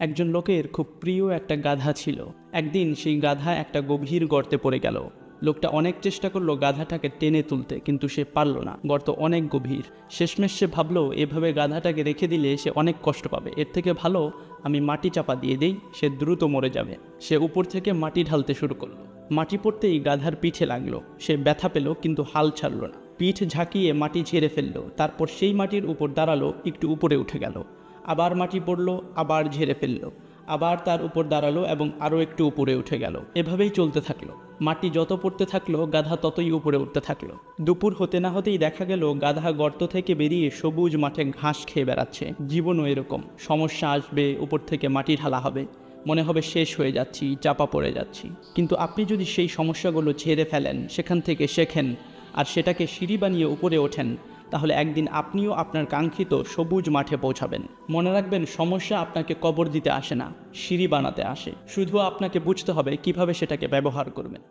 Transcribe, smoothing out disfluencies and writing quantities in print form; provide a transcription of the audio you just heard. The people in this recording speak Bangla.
একজন লোকের খুব প্রিয় একটা গাধা ছিল। একদিন সেই গাধা একটা গভীর গর্তে পড়ে গেল। লোকটা অনেক চেষ্টা করলো গাধাটাকে টেনে তুলতে, কিন্তু সে পারল না। গর্ত অনেক গভীর। শেষমেশ সে ভাবলো এভাবে গাধাটাকে রেখে দিলে সে অনেক কষ্ট পাবে, এর থেকে ভালো আমি মাটি চাপা দিয়ে দেই, সে দ্রুত মরে যাবে। সে উপর থেকে মাটি ঢালতে শুরু করলো। মাটি পড়তেই গাধার পিঠে লাগলো। সে ব্যথা পেল, কিন্তু হাল ছাড়ল না। পিঠ ঝাঁকিয়ে মাটি ঝেড়ে ফেললো। তারপর সেই মাটির উপর দাঁড়ালো, একটু উপরে উঠে গেল। আবার মাটি পড়লো, আবার ঝেড়ে ফেললো। আবার তার উপর দাঁড়ালো এবং আরও একটু উপরে উঠে গেল। এভাবেই চলতে থাকলো। মাটি যত পড়তে থাকলো গাধা ততই উপরে উঠতে থাকলো। দুপুর হতে না হতেই দেখা গেল গাধা গর্ত থেকে বেরিয়ে সবুজ মাঠে ঘাস খেয়ে বেড়াচ্ছে। জীবনও এরকম, সমস্যা আসবে, উপর থেকে মাটি ঢালা হবে, মনে হবে শেষ হয়ে যাচ্ছি, চাপা পড়ে যাচ্ছি। কিন্তু আপনি যদি সেই সমস্যাগুলো ঝেড়ে ফেলেন, সেখান থেকে শেখেন আর সেটাকে সিঁড়ি বানিয়ে উপরে ওঠেন, তাহলে একদিন আপনিও আপনার কাঙ্ক্ষিত সবুজ মাঠে পৌঁছাবেন। মনে রাখবেন, সমস্যা আপনাকে কবর দিতে আসে না, সিঁড়ি বানাতে আসে। শুধু আপনাকে বুঝতে হবে কিভাবে সেটাকে ব্যবহার করবেন।